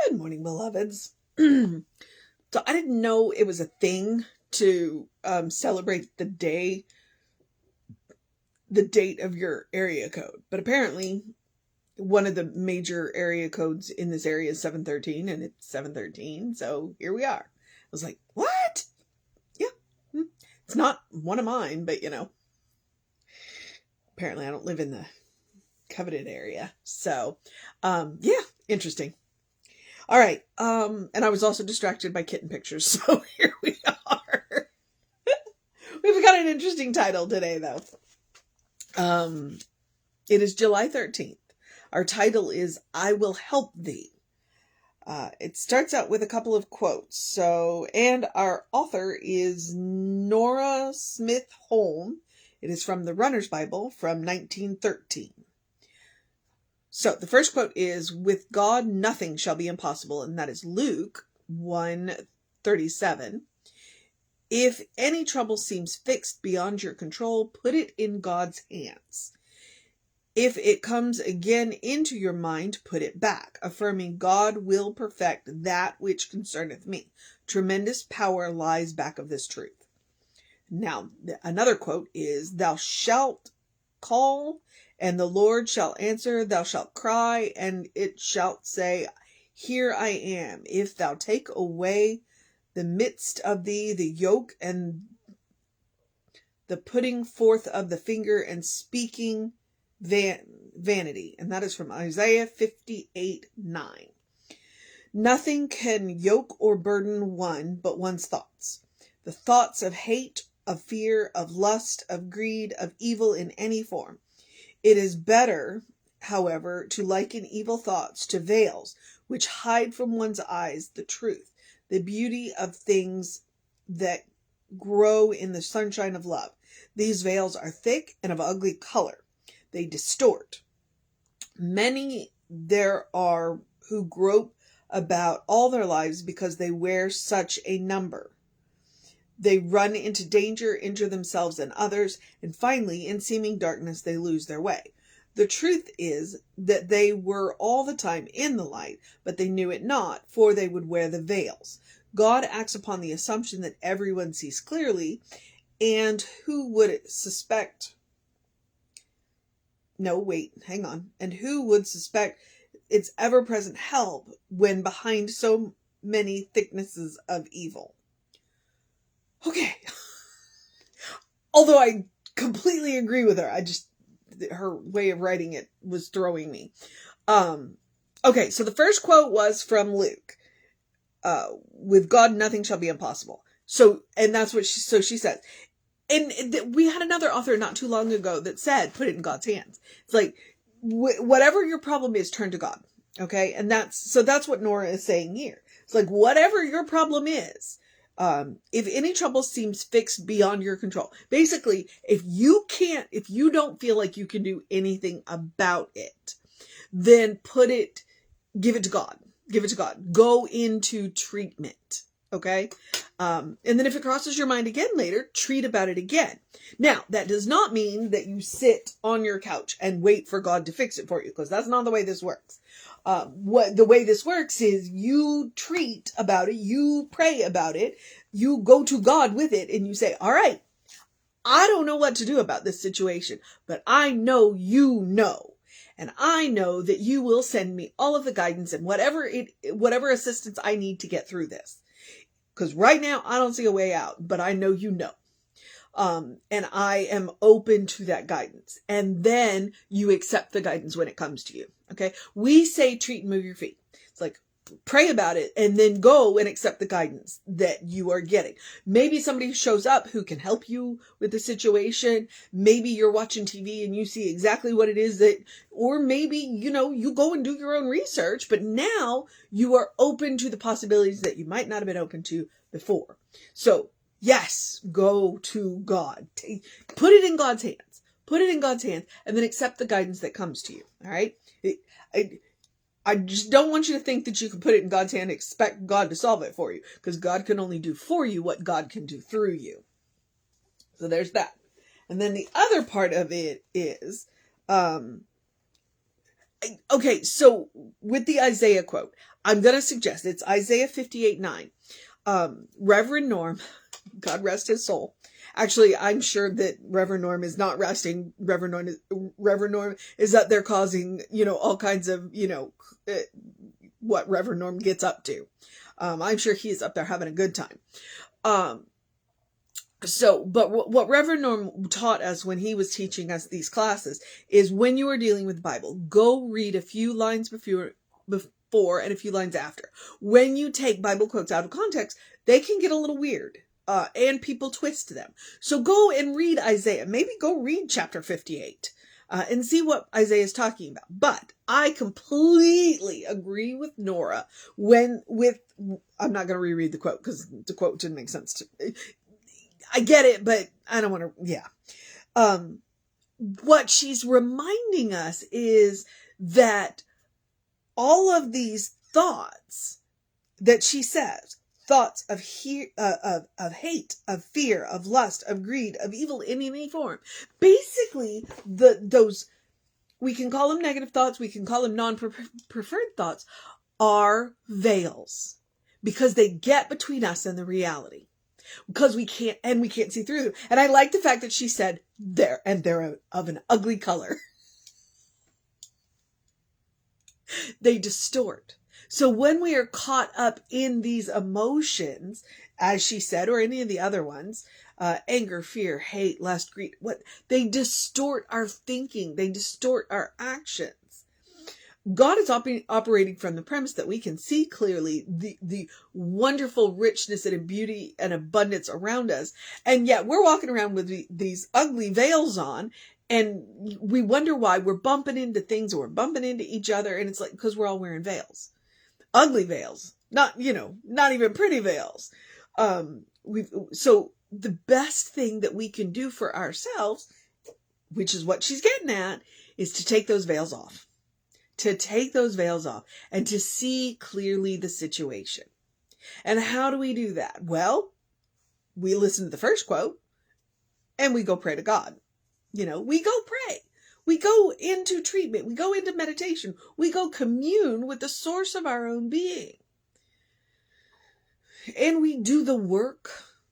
Good morning, beloveds. So I didn't know it was a thing to celebrate the date of your area code, but apparently one of the major area codes in this area is 713, and it's 713. So here we are. I was like, what? Yeah, it's not one of mine, but apparently I don't live in the coveted area. So, yeah, interesting. All right. And I was also distracted by kitten pictures. So here we are. We've got an interesting title today, though. It is July 13th. Our title is I Will Help Thee. It starts out with a couple of quotes. And our author is Nora Smith Holm. It is from the Runner's Bible from 1913. So the first quote is, with God nothing shall be impossible, and that is Luke 1:37. If any trouble seems fixed beyond your control, put it in God's hands. If it comes again into your mind, put it back, affirming God will perfect that which concerneth me. Tremendous power lies back of this truth. Now, another quote is, thou shalt call, and the Lord shall answer. Thou shalt cry, and it shalt say, here I am. If thou take away the midst of thee the yoke and the putting forth of the finger and speaking vanity. And that is from Isaiah 58:9. Nothing can yoke or burden one but one's thoughts. The thoughts of hate, of fear, of lust, of greed, of evil in any form. It is better, however, to liken evil thoughts to veils, which hide from one's eyes the truth, the beauty of things that grow in the sunshine of love. These veils are thick and of ugly color. They distort. Many there are who grope about all their lives because they wear such a number. They run into danger, injure themselves and others, and finally, in seeming darkness, they lose their way. The truth is that they were all the time in the light, but they knew it not, for they would wear the veils. God acts upon the assumption that everyone sees clearly, and who would suspect... No, wait, hang on. And who would suspect its ever-present help when behind so many thicknesses of evil? Okay. Although I completely agree with her. Her way of writing it was throwing me. Okay, so the first quote was from Luke. With God, nothing shall be impossible. And that's what she says. And we had another author not too long ago that said, put it in God's hands. It's like, whatever your problem is, turn to God. Okay. And that's what Nora is saying here. It's like, whatever your problem is, if any trouble seems fixed beyond your control, basically, if you don't feel like you can do anything about it, then give it to God. Give it to God. Go into treatment. Okay. And then if it crosses your mind again later, treat about it again. Now, that does not mean that you sit on your couch and wait for God to fix it for you, because that's not the way this works. The way this works is you treat about it, you pray about it, you go to God with it, and you say, all right, I don't know what to do about this situation, but I know you know. And I know that you will send me all of the guidance and whatever assistance I need to get through this. Because right now I don't see a way out, but I know you know. And I am open to that guidance. And then you accept the guidance when it comes to you. Okay. We say treat and move your feet. It's like, pray about it and then go and accept the guidance that you are getting. Maybe somebody shows up who can help you with the situation. Maybe you're watching TV and you see exactly what it is or maybe, you go and do your own research, but now you are open to the possibilities that you might not have been open to before. So yes, go to God. Put it in God's hands. Put it in God's hands and then accept the guidance that comes to you. All right. I just don't want you to think that you can put it in God's hand and expect God to solve it for you, because God can only do for you what God can do through you. So there's that. And then the other part of it is, Okay, so with the Isaiah quote, I'm going to suggest it's Isaiah 58:9. Reverend Norm, God rest his soul. Actually, I'm sure that Reverend Norm is not resting. Reverend Norm is up there causing, all kinds of, what Reverend Norm gets up to. I'm sure he's up there having a good time. But what Reverend Norm taught us when he was teaching us these classes is when you are dealing with the Bible, go read a few lines before and a few lines after. When you take Bible quotes out of context, they can get a little weird, and people twist them. So go and read Isaiah. Maybe go read chapter 58. And see what Isaiah is talking about. But I completely agree with Nora I'm not going to reread the quote because the quote didn't make sense to me. I get it, but I don't want to, yeah. What she's reminding us is that all of these thoughts that she says, thoughts of hate, of fear, of lust, of greed, of evil in any form, basically those, we can call them negative thoughts, we can call them non-preferred thoughts, are veils because they get between us and the reality. Because we can't see through them. And I like the fact that she said they're of an ugly color. They distort. So when we are caught up in these emotions, as she said, or any of the other ones, anger, fear, hate, lust, greed, they distort our thinking. They distort our actions. God is operating from the premise that we can see clearly the wonderful richness and beauty and abundance around us. And yet we're walking around with these ugly veils on, and we wonder why we're bumping into things or we're bumping into each other. And it's like, because we're all wearing veils, ugly veils, not even pretty veils. So the best thing that we can do for ourselves, which is what she's getting at, is to take those veils off. To take those veils off and to see clearly the situation. And how do we do that? Well, we listen to the first quote and we go pray to God. We go pray. We go into treatment. We go into meditation. We go commune with the source of our own being. And we do the work.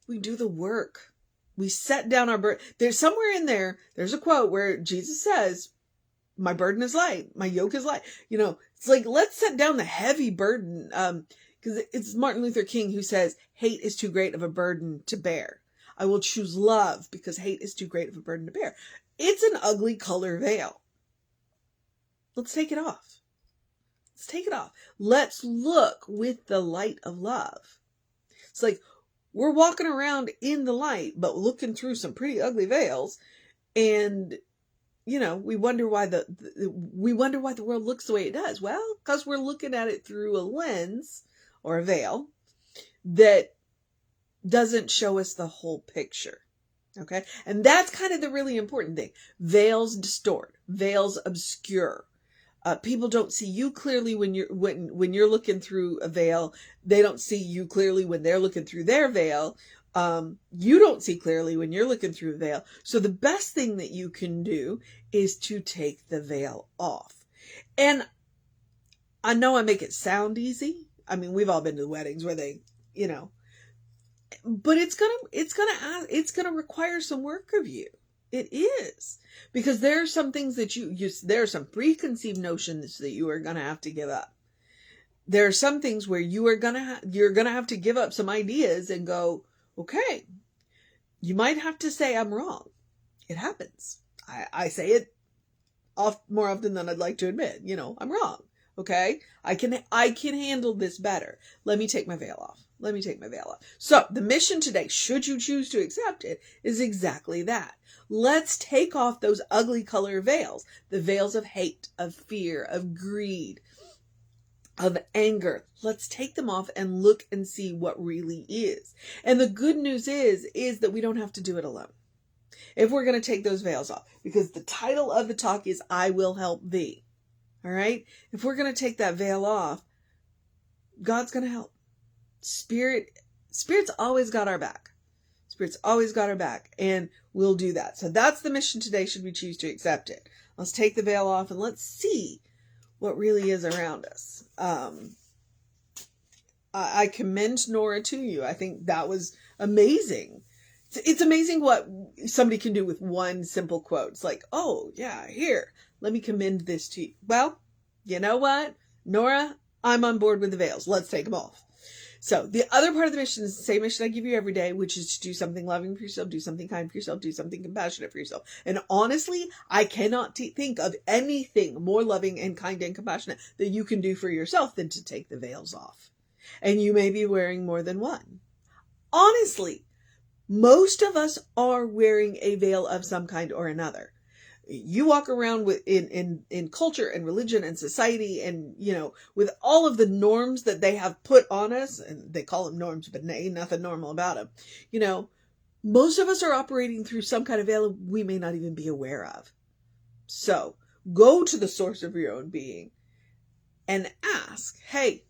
We do the work. We set down our burden. There's somewhere in there's a quote where Jesus says, my burden is light. My yoke is light. It's like, let's set down the heavy burden. Because it's Martin Luther King who says, hate is too great of a burden to bear. I will choose love because hate is too great of a burden to bear. It's an ugly color veil. Let's take it off. Let's take it off. Let's look with the light of love. It's like we're walking around in the light, but looking through some pretty ugly veils. And we wonder why the world looks the way it does. Well, because we're looking at it through a lens or a veil that doesn't show us the whole picture. Okay. And that's kind of the really important thing. Veils distort, veils obscure. People don't see you clearly when you're looking through a veil. They don't see you clearly when they're looking through their veil. You don't see clearly when you're looking through a veil. So the best thing that you can do is to take the veil off. And I know I make it sound easy. I mean, we've all been to weddings where they, but it's gonna require some work of you. It is, because there are some things that there are some preconceived notions that you are going to have to give up. There are some things where you're going to have to give up some ideas and go, okay, you might have to say I'm wrong. It happens. I say it more often than I'd like to admit. I'm wrong. Okay, I can handle this better. Let me take my veil off. So the mission today, should you choose to accept it, is exactly that. Let's take off those ugly color veils, the veils of hate, of fear, of greed, of anger. Let's take them off and look and see what really is. And the good news is that we don't have to do it alone. If we're going to take those veils off, because the title of the talk is I Will Help Thee. All right. If we're going to take that veil off, God's going to help. Spirit's always got our back. Spirit's always got our back, and we'll do that. So that's the mission today, should we choose to accept it. Let's take the veil off and let's see what really is around us. I commend Nora to you. I think that was amazing. It's amazing what somebody can do with one simple quote. It's like, oh, yeah, here, let me commend this to you. Well, you know what? Nora, I'm on board with the veils. Let's take them off. So the other part of the mission is the same mission I give you every day, which is to do something loving for yourself, do something kind for yourself, do something compassionate for yourself. And honestly, I cannot think of anything more loving and kind and compassionate that you can do for yourself than to take the veils off. And you may be wearing more than one. Honestly, most of us are wearing a veil of some kind or another. You walk around with in culture and religion and society and, with all of the norms that they have put on us, and they call them norms, but ain't nothing normal about them. Most of us are operating through some kind of veil we may not even be aware of. So go to the source of your own being and ask, hey,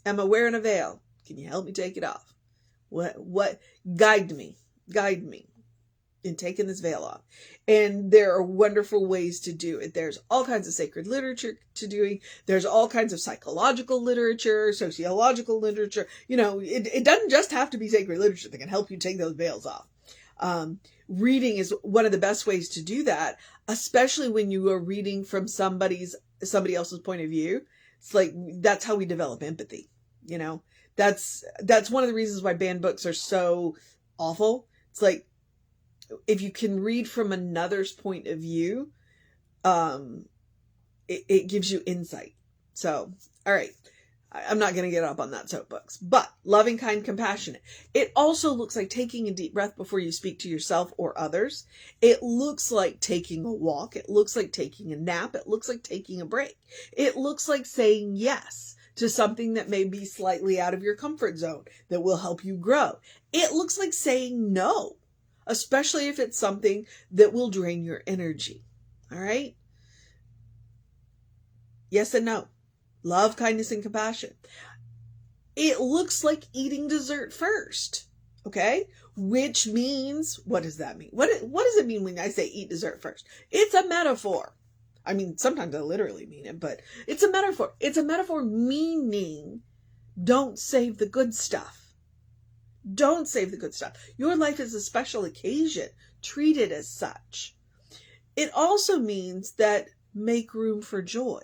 am I wearing a veil? Can you help me take it off? What guide me in taking this veil off? And there are wonderful ways to do it. There's all kinds of sacred literature to doing. There's all kinds of psychological literature, sociological literature. It doesn't just have to be sacred literature that can help you take those veils off. Reading is one of the best ways to do that, especially when you are reading from somebody else's point of view. It's like, that's how we develop empathy. That's one of the reasons why banned books are so awful. It's like, if you can read from another's point of view, it gives you insight. So, all right. I'm not going to get up on that soapbox, but loving, kind, compassionate. It also looks like taking a deep breath before you speak to yourself or others. It looks like taking a walk. It looks like taking a nap. It looks like taking a break. It looks like saying yes to something that may be slightly out of your comfort zone that will help you grow. It looks like saying no, especially if it's something that will drain your energy. All right? Yes and no. Love, kindness, and compassion. It looks like eating dessert first. Okay? Which means, what does that mean? What does it mean when I say eat dessert first? It's a metaphor. I mean, sometimes I literally mean it, but it's a metaphor. It's a metaphor meaning don't save the good stuff. Don't save the good stuff. Your life is a special occasion. Treat it as such. It also means that make room for joy.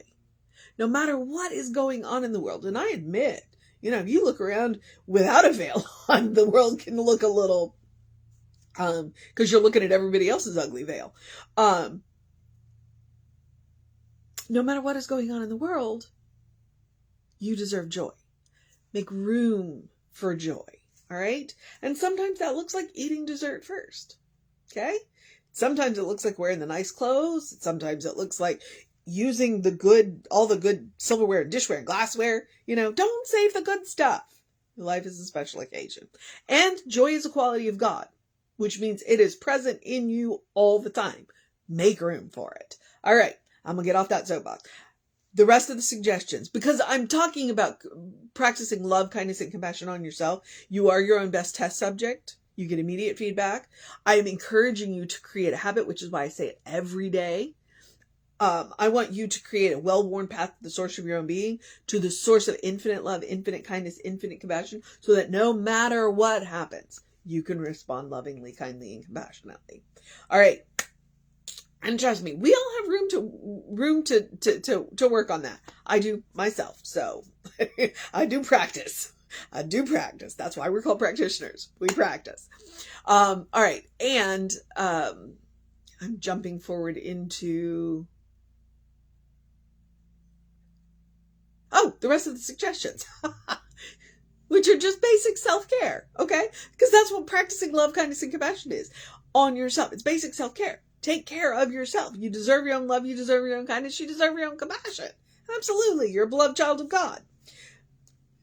No matter what is going on in the world, and I admit, if you look around without a veil on, the world can look a little, because you're looking at everybody else's ugly veil. No matter what is going on in the world, you deserve joy. Make room for joy. All right? And sometimes that looks like eating dessert first. Okay? Sometimes it looks like wearing the nice clothes. Sometimes it looks like using all the good silverware, dishware, and glassware. Don't save the good stuff. Your life is a special occasion. And joy is a quality of God, which means it is present in you all the time. Make room for it. All right. I'm going to get off that soapbox. The rest of the suggestions, because I'm talking about practicing love, kindness, and compassion on yourself. You are your own best test subject. You get immediate feedback. I am encouraging you to create a habit, which is why I say it every day. I want you to create a well-worn path to the source of your own being, to the source of infinite love, infinite kindness, infinite compassion, so that no matter what happens, you can respond lovingly, kindly, and compassionately. All right. And trust me, we all have room to work on that. I do myself. So I do practice. That's why we're called practitioners. We practice. All right. And, I'm jumping forward into, the rest of the suggestions, which are just basic self-care. Okay. Because that's what practicing love, kindness, and compassion is on yourself. It's basic self-care. Take care of yourself. You deserve your own love. You deserve your own kindness. You deserve your own compassion. Absolutely. You're a beloved child of God.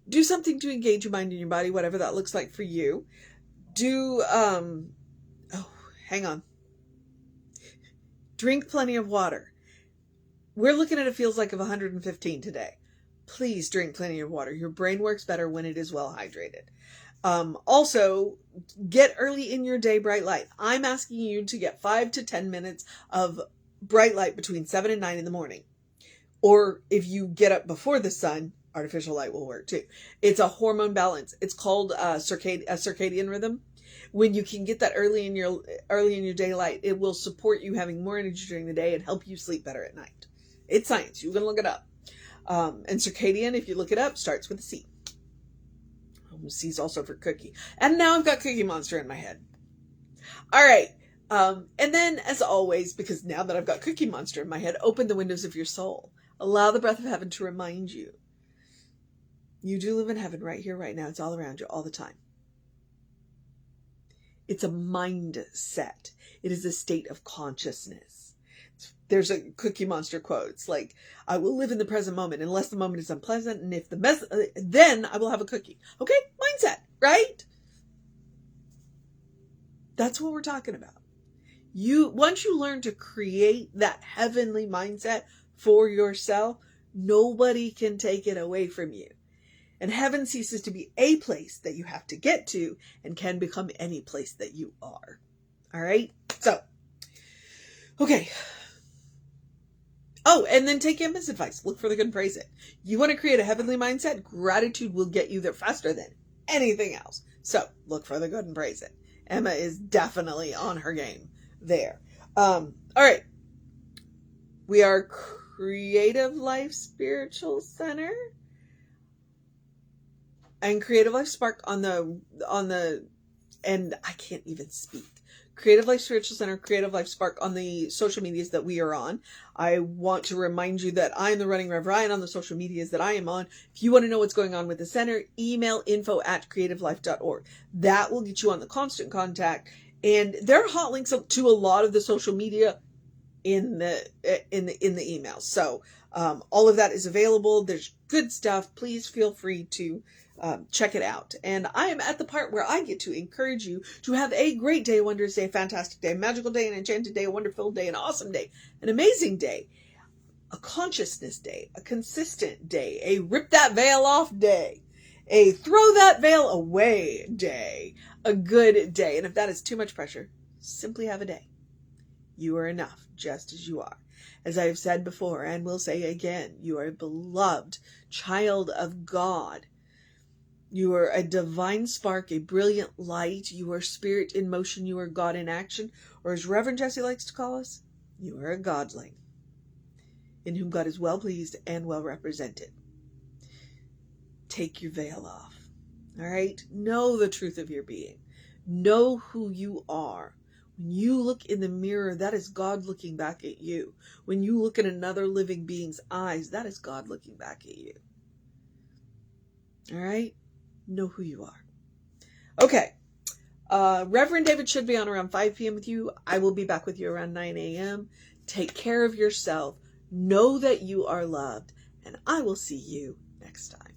Do something to engage your mind and your body, whatever that looks like for you. Hang on. Drink plenty of water. We're looking at a feels like of 115 today. Please drink plenty of water. Your brain works better when it is well hydrated. Also, get early in your day bright light. I'm asking you to get 5 to 10 minutes of bright light between 7 and 9 in the morning. Or if you get up before the sun, artificial light will work too. It's a hormone balance. It's called a circadian rhythm. When you can get that early in your daylight, it will support you having more energy during the day and help you sleep better at night. It's science. You can look it up. And circadian, if you look it up, starts with a C. C is also for cookie. And now I've got Cookie Monster in my head. All right. And then, as always, because now that I've got Cookie Monster in my head, open the windows of your soul. Allow the breath of heaven to remind you. You do live in heaven right here, right now. It's all around you, all the time. It's a mindset. It is a state of consciousness. There's a Cookie Monster quote. It's like, I will live in the present moment unless the moment is unpleasant. And if then I will have a cookie. Okay? Mindset, right? That's what we're talking about. Once you learn to create that heavenly mindset for yourself, nobody can take it away from you. And heaven ceases to be a place that you have to get to and can become any place that you are. All right? So, okay. Oh, and then take Emma's advice. Look for the good and praise it. You want to create a heavenly mindset? Gratitude will get you there faster than anything else. So, look for the good and praise it. Emma is definitely on her game there. All right. We are Creative Life Spiritual Center and Creative Life Spark on the, and I can't even speak. Creative Life Spiritual Center, Creative Life Spark on the social medias that we are on. I want to remind you that I'm the Running Rev Ryan on the social medias that I am on. If you want to know what's going on with the center, email info@creativelife.org. That will get you on the constant contact. And there are hot links to a lot of the social media in the email. So all of that is available. There's good stuff. Please feel free to check it out. And I am at the part where I get to encourage you to have a great day, a wondrous day, a fantastic day, a magical day, an enchanted day, a wonderful day, an awesome day, an amazing day, a consciousness day, a consistent day, a rip that veil off day, a throw that veil away day, a good day. And if that is too much pressure, simply have a day. You are enough just as you are. As I have said before and will say again, you are a beloved child of God. You are a divine spark, a brilliant light. You are spirit in motion. You are God in action. Or as Reverend Jesse likes to call us, you are a godling in whom God is well pleased and well represented. Take your veil off. All right? Know the truth of your being. Know who you are. When you look in the mirror, that is God looking back at you. When you look at another living being's eyes, that is God looking back at you. All right? Know who you are. Okay. Reverend David should be on around 5 p.m. with you. I will be back with you around 9 a.m. Take care of yourself. Know that you are loved. And I will see you next time.